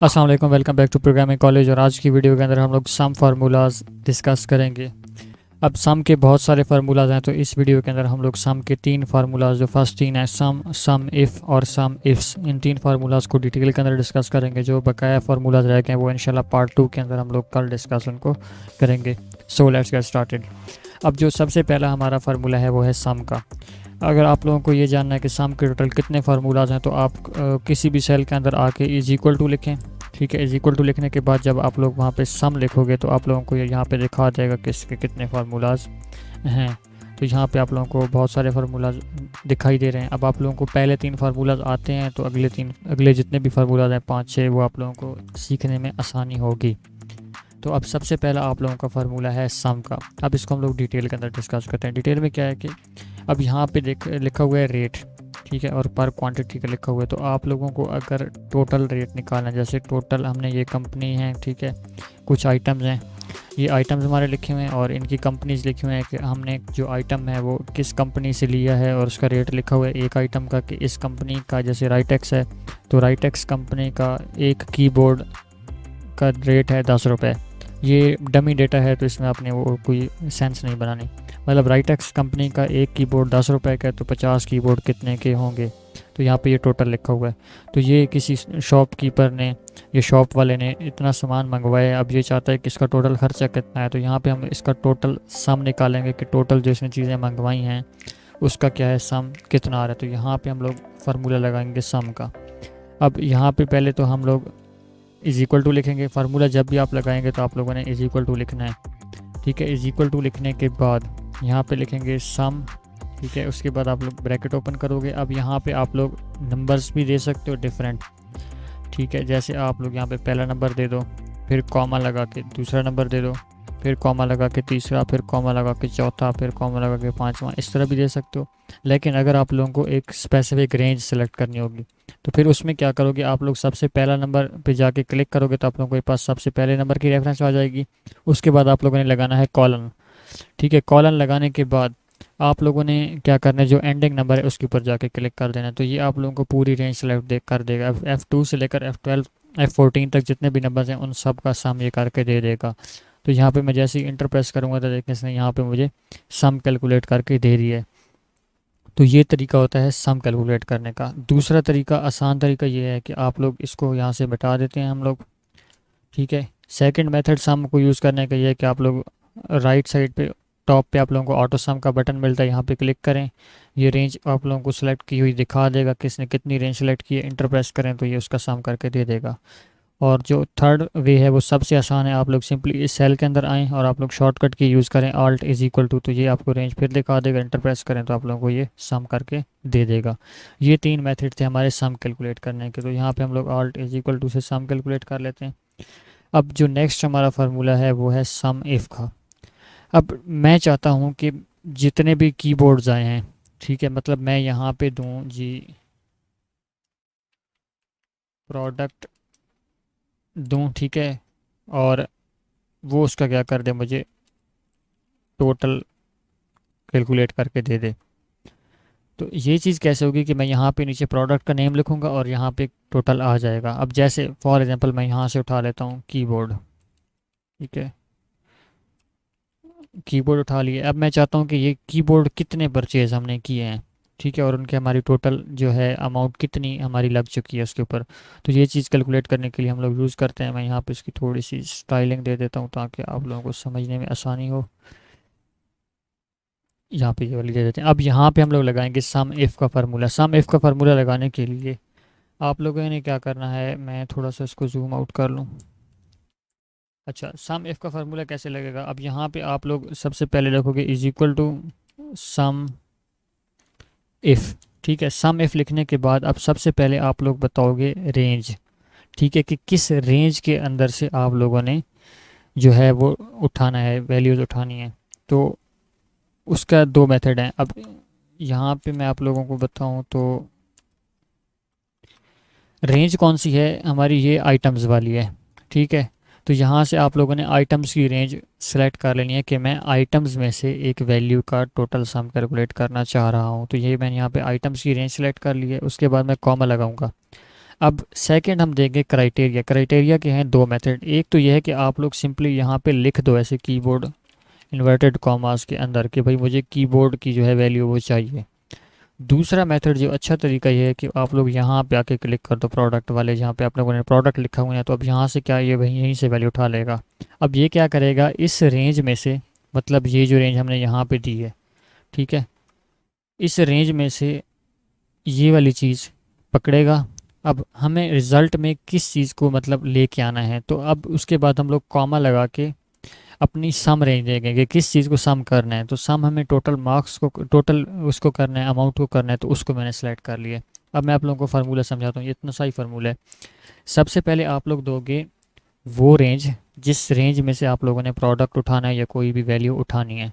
अस्सलाम वालेकुम, welcome back to programming college. और आज की वीडियो के अंदर हम लोग सम फार्मूलाज डिस्कस करेंगे। अब सम के बहुत सारे फार्मूलाज हैं, तो इस वीडियो के अंदर हम लोग सम के तीन फार्मूलाज, जो फर्स्ट तीन है सम, सम इफ़ और सम इफ्स, इन तीन फार्मूलाज को डिटेल के अंदर डिस्कस करेंगे। जो बकाया फार्मूलाज रह गए हैं वो इंशाल्लाह पार्ट 2 के अंदर हम लोग कल डिस्कस उनको करेंगे। So let's get started. अब जो सबसे पहला हमारा फार्मूला है वो है सम का। अगर आप लोगों को ये जानना है कि सम के टोटल कितने फार्मूलाज हैं, तो आप किसी भी सेल के अंदर आके इज इक्वल टू लिखें। ठीक है, इज इक्वल टू लिखने के बाद जब आप लोग वहाँ पे सम लिखोगे तो आप लोगों को ये यहाँ पे दिखा देगा कि इसके कितने फार्मूलाज हैं। तो यहाँ पे आप लोगों को बहुत सारे फार्मूलाज दिखाई दे रहे हैं। अब आप लोगों को पहले तीन फार्मूलाज आते हैं, तो अगले जितने भी फार्मूलाज हैं 5-6, वो आप लोगों को सीखने में आसानी होगी। तो अब सबसे पहला आप लोगों का फार्मूला है सम का। अब इसको हम लोग डिटेल के अंदर डिस्कस करते हैं। डिटेल में क्या है कि अब यहाँ पे लिखा हुआ है रेट, ठीक है, और पर क्वांटिटी का लिखा हुआ है। तो आप लोगों को अगर टोटल रेट निकालना है, जैसे टोटल हमने ये कंपनी है, ठीक है, कुछ आइटम्स हैं, ये आइटम्स हमारे लिखे हुए हैं और इनकी कंपनीज लिखे हुए हैं कि हमने जो आइटम है वो किस कंपनी से लिया है, और उसका रेट लिखा हुआ है एक आइटम का कि इस कंपनी का, जैसे राइटेक्स है तो राइटेक्स कंपनी का एक कीबोर्ड का रेट है 10 रुपये। ये डमी डेटा है तो इसमें आपने वो कोई सेंस नहीं बनानी। मतलब राइटेक्स कंपनी का एक कीबोर्ड 10 रुपये का है, तो 50 कीबोर्ड कितने के होंगे, तो यहाँ पे ये टोटल लिखा हुआ है। तो ये किसी शॉपकीपर ने, ये शॉप वाले ने इतना सामान मंगवाया है, अब ये चाहता है कि इसका टोटल खर्चा कितना है। तो यहाँ पे हम इसका टोटल सम निकालेंगे कि टोटल जो इसने चीज़ें मंगवाई हैं उसका क्या है, सम कितना आ रहा है। तो यहाँ पे हम लोग फार्मूला लगाएंगे सम का। अब यहाँ पे पहले तो हम लोग इज इक्वल टू लिखेंगे। फार्मूला जब भी आप लगाएंगे तो आप लोगों ने इज इक्वल टू लिखना है। ठीक है, इज इक्वल टू लिखने के बाद यहाँ पे लिखेंगे सम। ठीक है, उसके बाद आप लोग ब्रैकेट ओपन करोगे। अब यहाँ पे आप लोग नंबर्स भी दे सकते हो डिफरेंट। ठीक है, जैसे आप लोग यहाँ पे पहला नंबर दे दो, फिर कॉमा लगा के दूसरा नंबर दे दो, फिर कॉमा लगा के तीसरा, फिर कॉमा लगा के चौथा, फिर कॉमा लगा के पांचवा, इस तरह भी दे सकते हो। लेकिन अगर आप लोगों को एक स्पेसिफिक रेंज सेलेक्ट करनी होगी, तो फिर उसमें क्या करोगे, आप लोग सबसे पहला नंबर पे जाके क्लिक करोगे तो आप लोगों के पास सबसे पहले नंबर की रेफरेंस आ जाएगी। उसके बाद आप लोगों ने लगाना है कॉलन। ठीक है, कॉलन लगाने के बाद आप लोगों ने क्या करना है, जो एंडिंग नंबर है उसके ऊपर जाके क्लिक कर देना है। तो ये आप लोगों को पूरी रेंज सेलेक्ट कर देगा। F2 से लेकर F12 F14 तक जितने भी नंबर्स हैं उन सब का सम ये करके दे देगा। तो यहाँ पे मैं जैसे ही इंटर प्रेस करूँगा तो देखने से यहाँ पे मुझे सम कैलकुलेट करके दे रही है। तो ये तरीका होता है सम कैलकुलेट करने का। दूसरा तरीका, आसान तरीका ये है कि आप लोग इसको यहाँ से मिटा देते हैं हम लोग। ठीक है, सेकंड मेथड सम को यूज़ करने का ये है कि आप लोग राइट साइड पे टॉप पे आप लोगों को ऑटो सम का बटन मिलता है, यहाँ पे क्लिक करें। ये रेंज आप लोगों को सिलेक्ट की हुई दिखा देगा, किसने कितनी रेंज सेलेक्ट की है। इंटर प्रेस करें तो ये उसका सम करके दे देगा। और जो थर्ड वे है वो सबसे आसान है। आप लोग सिंपली इस सेल के अंदर आएँ और आप लोग शॉर्टकट की यूज़ करें, आल्ट इज इक्वल टू, तो ये आपको रेंज फिर दिखा देगा। इंटर प्रेस करें तो आप लोगों को ये सम करके दे देगा। ये तीन मेथड थे हमारे सम कैलकुलेट करने के। तो यहाँ पे हम लोग आल्ट इज इक्वल टू से सम कैलकुलेट कर लेते हैं। अब जो नेक्स्ट हमारा फार्मूला है वो है सम इफ़ का। अब मैं चाहता हूँ कि जितने भी कीबोर्ड्स आए हैं, ठीक है, मतलब मैं यहाँ पे दूँ जी प्रोडक्ट दूँ, ठीक है, और वो उसका क्या कर दे, मुझे टोटल कैलकुलेट करके दे दे। तो ये चीज़ कैसे होगी कि मैं यहाँ पे नीचे प्रोडक्ट का नेम लिखूँगा और यहाँ पे टोटल आ जाएगा। अब जैसे फॉर एग्जांपल मैं यहाँ से उठा लेता हूँ कीबोर्ड, ठीक है, कीबोर्ड उठा लिए। अब मैं चाहता हूँ कि ये कीबोर्ड कितने परचेज हमने किए हैं, ठीक है, और उनके हमारी टोटल जो है अमाउंट कितनी हमारी लग चुकी है उसके ऊपर। तो ये चीज़ कैलकुलेट करने के लिए हम लोग यूज़ करते हैं। मैं यहाँ पे इसकी थोड़ी सी स्टाइलिंग दे देता हूँ ताकि आप लोगों को समझने में आसानी हो। यहाँ पे ये वाली दे देते हैं। अब यहाँ पे हम लोग लगाएंगे सम इफ़ का फार्मूला। सम इफ़ का फार्मूला लगाने के लिए आप लोगों ने क्या करना है, मैं थोड़ा सा इसको जूम आउट कर लूँ। अच्छा, सम इफ़ का फार्मूला कैसे लगेगा, अब यहाँ पे आप लोग सबसे पहले लिखोगे is equal to sum if. ठीक है, सम इफ़ लिखने के बाद अब सबसे पहले आप लोग बताओगे रेंज। ठीक है, कि किस रेंज के अंदर से आप लोगों ने जो है वो उठाना है, वैल्यूज़ उठानी है। तो उसका दो मेथड है। अब यहाँ पे मैं आप लोगों को बताऊँ तो रेंज कौन सी है हमारी, ये आइटम्स वाली है। ठीक है, तो यहाँ से आप लोगों ने आइटम्स की रेंज सेलेक्ट कर लेनी है कि मैं आइटम्स में से एक वैल्यू का टोटल सम कैलकुलेट करना चाह रहा हूँ। तो ये मैंने यहाँ पे आइटम्स की रेंज सेलेक्ट कर ली है। उसके बाद मैं कॉमा लगाऊंगा। अब सेकंड हम देंगे क्राइटेरिया। क्राइटेरिया के हैं दो मेथड। एक तो यह है कि आप लोग सिंपली यहाँ पे लिख दो ऐसे कीबोर्ड इन्वर्टेड कॉमास के अंदर कि भाई मुझे कीबोर्ड की जो है वैल्यू वो चाहिए। दूसरा मेथड जो अच्छा तरीका ये है कि आप लोग यहाँ पे आके क्लिक कर दो प्रोडक्ट वाले, जहाँ पे आप लोगों ने प्रोडक्ट लिखा हुआ है, तो अब यहाँ से क्या ये वहीं यहीं से वैल्यू उठा लेगा। अब ये क्या करेगा, इस रेंज में से, मतलब ये जो रेंज हमने यहाँ पे दी है, ठीक है, इस रेंज में से ये वाली चीज़ पकड़ेगा। अब हमें रिज़ल्ट में किस चीज़ को मतलब लेके आना है, तो अब उसके बाद हम लोग कॉमा लगा के अपनी सम रेंज देंगे कि किस चीज़ को सम करना है। तो सम हमें टोटल मार्क्स को, टोटल उसको करना है, अमाउंट को करना है, तो उसको मैंने सेलेक्ट कर लिया। अब मैं आप लोगों को फार्मूला समझाता हूँ, ये इतना सही फार्मूला है। सबसे पहले आप लोग दोगे वो रेंज जिस रेंज में से आप लोगों ने प्रोडक्ट उठाना है या कोई भी वैल्यू उठानी है।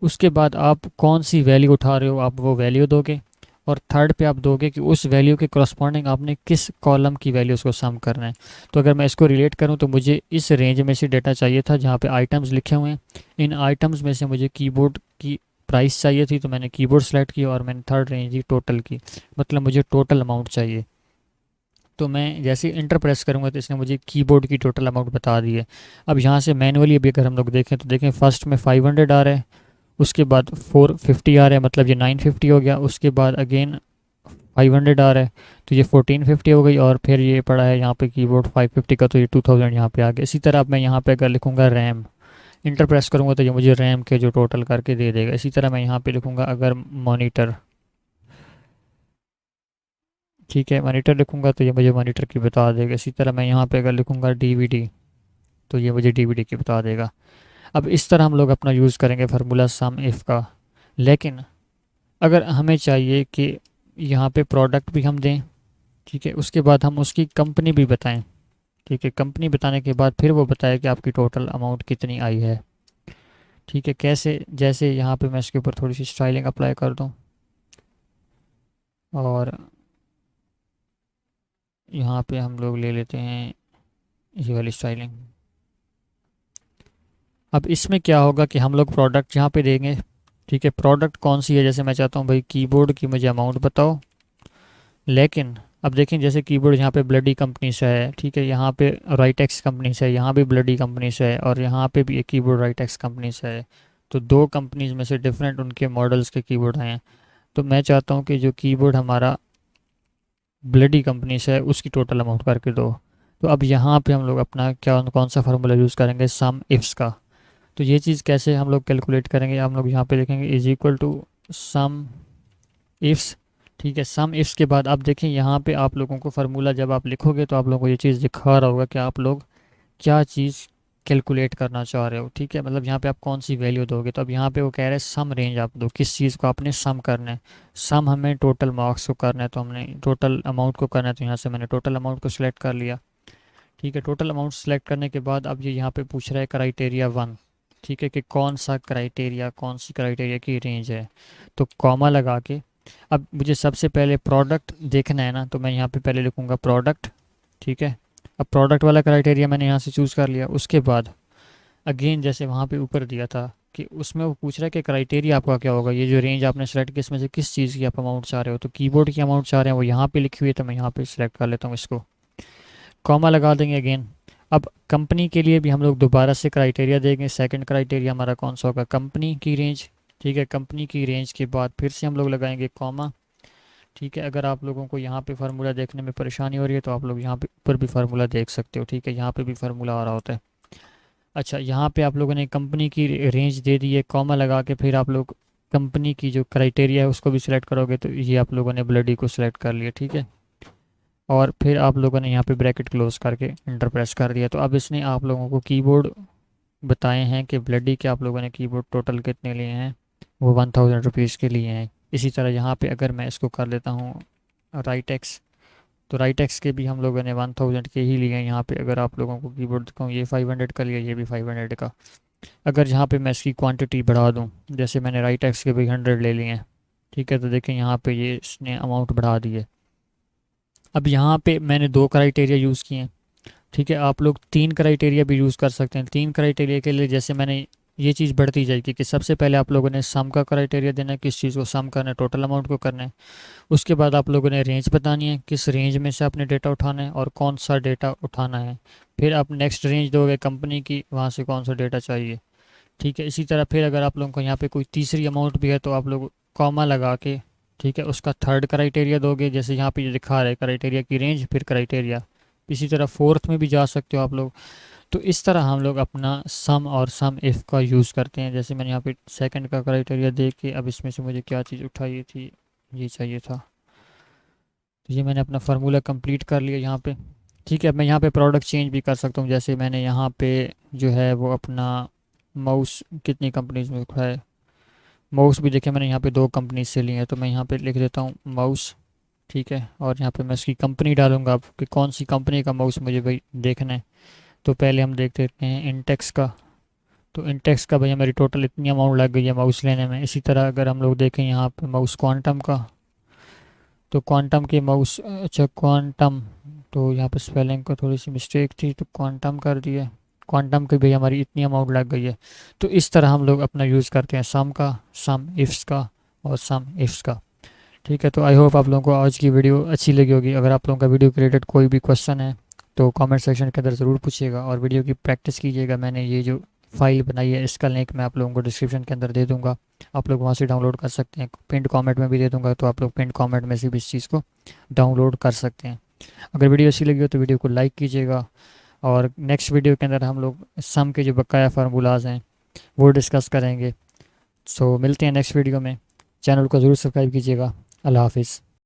उसके बाद आप कौन सी वैल्यू उठा रहे हो आप वो वैल्यू दोगे। और थर्ड पे आप दोगे कि उस वैल्यू के करस्पॉन्डिंग आपने किस कॉलम की वैल्यू उसको सम करना है। तो अगर मैं इसको रिलेट करूं तो मुझे इस रेंज में से डेटा चाहिए था जहां पे आइटम्स लिखे हुए हैं। इन आइटम्स में से मुझे कीबोर्ड की प्राइस चाहिए थी, तो मैंने कीबोर्ड सेलेक्ट किया और मैंने थर्ड रेंज दी टोटल की, मतलब मुझे टोटल अमाउंट चाहिए। तो मैं जैसे इंटर प्रेस करूँगा तो इसने मुझे कीबोर्ड की टोटल अमाउंट बता दी है। अब यहाँ से मैनुअली अभी अगर हम लोग देखें तो देखें फर्स्ट में 500 आ रहा है, उसके बाद 450 आ रहा है, मतलब ये 950 हो गया। उसके बाद अगेन 500 आ रहा है, तो ये 1450 हो गई। और फिर ये पड़ा है यहाँ पे कीबोर्ड 550 का, तो ये 2000 यहाँ पे आ गया। इसी तरह अब मैं यहाँ पे अगर लिखूँगा रैम, इंटर प्रेस करूँगा तो ये मुझे रैम के जो टोटल करके दे देगा। इसी तरह मैं यहाँ पे लिखूँगा अगर मॉनिटर, ठीक है, मॉनिटर लिखूँगा तो ये मुझे मॉनिटर की बता देगा। इसी तरह मैं यहाँ पे अगर लिखूँगा डीवीडी, तो ये मुझे डीवीडी की बता देगा। अब इस तरह हम लोग अपना यूज़ करेंगे फार्मूला सम इफ़ का। लेकिन अगर हमें चाहिए कि यहाँ पे प्रोडक्ट भी हम दें, ठीक है, उसके बाद हम उसकी कंपनी भी बताएं, ठीक है, कंपनी बताने के बाद फिर वो बताए कि आपकी टोटल अमाउंट कितनी आई है, ठीक है। कैसे, जैसे यहाँ पे मैं इसके ऊपर थोड़ी सी स्टाइलिंग अप्लाई कर दूँ और यहाँ पे हम लोग ले लेते हैं ये वाली स्टाइलिंग। अब इसमें क्या होगा कि हम लोग प्रोडक्ट यहाँ पे देंगे, ठीक है, प्रोडक्ट कौन सी है, जैसे मैं चाहता हूँ भाई कीबोर्ड की मुझे अमाउंट बताओ। लेकिन अब देखें जैसे कीबोर्ड यहाँ पे ब्लडी कंपनी से है, ठीक है, यहाँ पे राइटेक्स कंपनी से है, यहाँ भी ब्लडी कंपनी से है, और यहाँ पे भी एक कीबोर्ड राइटेक्स कंपनी से है। तो दो कंपनीज में से डिफरेंट उनके मॉडल्स के कीबोर्ड हैं। तो मैं चाहता हूँ कि जो कीबोर्ड हमारा ब्लडी कंपनी से है उसकी टोटल अमाउंट करके दो। तो अब यहाँ पे हम लोग अपना क्या कौन सा फार्मूला यूज़ करेंगे, सम इफ्स का। तो ये चीज़ कैसे हम लोग कैलकुलेट करेंगे, हम लोग यहाँ पे लिखेंगे is equal to sum ifs, ठीक है। सम इफ्स के बाद आप देखें यहाँ पे आप लोगों को फार्मूला जब आप लिखोगे तो आप लोगों को ये चीज़ दिखा रहा होगा कि आप लोग क्या चीज़ कैलकुलेट करना चाह रहे हो, ठीक है, मतलब यहाँ पे आप कौन सी वैल्यू दोगे। तो अब यहाँ पे वो कह रहे हैं सम रेंज आप दो, किस चीज़ को आपने सम करना है। सम हमें टोटल मार्क्स को करना है, तो हमने टोटल अमाउंट को करना है, तो यहाँ से मैंने टोटल अमाउंट को सिलेक्ट कर लिया, ठीक है। टोटल अमाउंट सेलेक्ट करने के बाद अब ये यहाँ पे पूछ रहा है क्राइटेरिया वन, ठीक है, कि कौन सा क्राइटेरिया, कौन सी क्राइटेरिया की रेंज है। तो कॉमा लगा के अब मुझे सबसे पहले प्रोडक्ट देखना है ना, तो मैं यहाँ पे पहले लिखूँगा प्रोडक्ट, ठीक है। अब प्रोडक्ट वाला क्राइटेरिया मैंने यहाँ से चूज़ कर लिया। उसके बाद अगेन जैसे वहाँ पे ऊपर दिया था कि उसमें वो पूछ रहा है कि क्राइटेरिया आपका क्या होगा, ये जो रेंज आपने सेलेक्ट की इसमें से किस चीज़ की आप अमाउंट चाह रहे हो। तो कीबोर्ड की अमाउंट चाह रहे हैं वो यहाँ पे लिखी हुई है, तो मैं यहाँ पे सिलेक्ट कर लेता हूँ इसको, कॉमा लगा देंगे अगेन। अब कंपनी के लिए भी हम लोग दोबारा से क्राइटेरिया देंगे। सेकंड क्राइटेरिया हमारा कौन सा होगा, कंपनी की रेंज, ठीक है। कंपनी की रेंज के बाद फिर से हम लोग लगाएंगे कॉमा, ठीक है। अगर आप लोगों को यहाँ पे फार्मूला देखने में परेशानी हो रही है तो आप लोग यहाँ पे ऊपर भी फार्मूला देख सकते हो, ठीक है, यहाँ पे भी फार्मूला आ रहा होता है। अच्छा, यहाँ पे आप लोगों ने कंपनी की रेंज दे दी है, कॉमा लगा के फिर आप लोग कंपनी की जो क्राइटेरिया है उसको भी सिलेक्ट करोगे, तो ये आप लोगों ने ब्लडी को सिलेक्ट कर लिया, ठीक है। और फिर आप लोगों ने यहाँ पे ब्रैकेट क्लोज करके इंटर प्रेस कर दिया। तो अब इसने आप लोगों को कीबोर्ड बताए हैं कि ब्लडी के आप लोगों ने कीबोर्ड टोटल कितने लिए हैं, वो 1000 रुपीज़ के लिए हैं। इसी तरह यहाँ पे अगर मैं इसको कर लेता हूँ राइट एक्स, तो राइट एक्स के भी हम लोगों ने 1000 के ही लिए हैं। यहाँ पे अगर आप लोगों को कीबोर्ड दिखाऊँ, ये 500 का लिया, ये भी 500 का। अगर यहाँ पे मैं इसकी क्वांटिटी बढ़ा दूँ, जैसे मैंने राइट एक्स के भी 100 ले लिए हैं, ठीक है, तो देखें यहाँ पे ये इसने अमाउंट बढ़ा दी है। अब यहाँ पे मैंने दो क्राइटेरिया यूज़ किए हैं, ठीक है। आप लोग तीन क्राइटेरिया भी यूज़ कर सकते हैं। तीन क्राइटेरिया के लिए जैसे मैंने ये चीज़ बढ़ती जाएगी कि सबसे पहले आप लोगों ने सम का क्राइटेरिया देना है, किस चीज़ को सम करना है, टोटल अमाउंट को करना है। उसके बाद आप लोगों ने रेंज बतानी है, किस रेंज में से आपने डेटा उठाना है और कौन सा डेटा उठाना है। फिर आप नेक्स्ट रेंज दोगे कंपनी की, वहाँ से कौन सा डेटा चाहिए। ठीक है, इसी तरह फिर अगर आप लोगों को यहाँ पे कोई तीसरी अमाउंट भी है तो आप लोग कॉमा लगा के, ठीक है, उसका थर्ड क्राइटेरिया दोगे। जैसे यहाँ पे जो दिखा रहा है क्राइटेरिया की रेंज, फिर क्राइटेरिया। इसी तरह फोर्थ में भी जा सकते हो आप लोग। तो इस तरह हम लोग अपना सम और सम इफ़ का यूज़ करते हैं। जैसे मैंने यहाँ पे सेकंड का क्राइटेरिया देख के, अब इसमें से मुझे क्या चीज़ उठाई थी, ये चाहिए था। तो ये मैंने अपना फार्मूला कंप्लीट कर लिया यहाँ पे। ठीक है, अब मैं यहाँ पे प्रोडक्ट चेंज भी कर सकता हूँ। जैसे मैंने यहाँ पे जो है वो अपना माउस कितनी कंपनीज में उठाया है, माउस भी देखे मैंने यहाँ पे 2 कंपनीज से लिए हैं, तो मैं यहाँ पे लिख देता हूँ माउस। ठीक है, और यहाँ पे मैं इसकी कंपनी डालूंगा अब कि कौन सी कंपनी का माउस मुझे भाई देखना है। तो पहले हम देख लेते हैं इंटेक्स का। तो इंटेक्स का भैया मेरी टोटल इतनी अमाउंट लग गई है माउस लेने में। इसी तरह अगर हम लोग देखें यहाँ पे माउस क्वांटम का, तो क्वांटम के माउस, अच्छा क्वांटम, तो यहाँ पे स्पेलिंग को थोड़ी सी मिस्टेक थी तो क्वांटम कर दिया। क्वांटम की भी हमारी इतनी अमाउंट लग गई है। तो इस तरह हम लोग अपना यूज़ करते हैं सम का, सम इफ्स का और सम इफ्स का। ठीक है, तो आई होप आप लोगों को आज की वीडियो अच्छी लगी होगी। अगर आप लोगों का वीडियो के रिलेटेड कोई भी क्वेश्चन है तो कमेंट सेक्शन के अंदर ज़रूर पूछिएगा और वीडियो की प्रैक्टिस कीजिएगा। मैंने ये जो फाइल बनाई है इसका लिंक मैं आप लोगों को डिस्क्रिप्शन के अंदर दे दूंगा, आप लोग वहाँ से डाउनलोड कर सकते हैं। पिंड कमेंट में भी दे दूंगा, तो आप लोग पिंड कमेंट में से भी इस चीज़ को डाउनलोड कर सकते हैं। अगर वीडियो अच्छी लगी हो तो वीडियो को लाइक कीजिएगा, और नेक्स्ट वीडियो के अंदर हम लोग सम के जो बकाया फार्मूलाज हैं वो डिस्कस करेंगे। सो मिलते हैं नेक्स्ट वीडियो में। चैनल को ज़रूर सब्सक्राइब कीजिएगा। अल्लाह हाफिज़।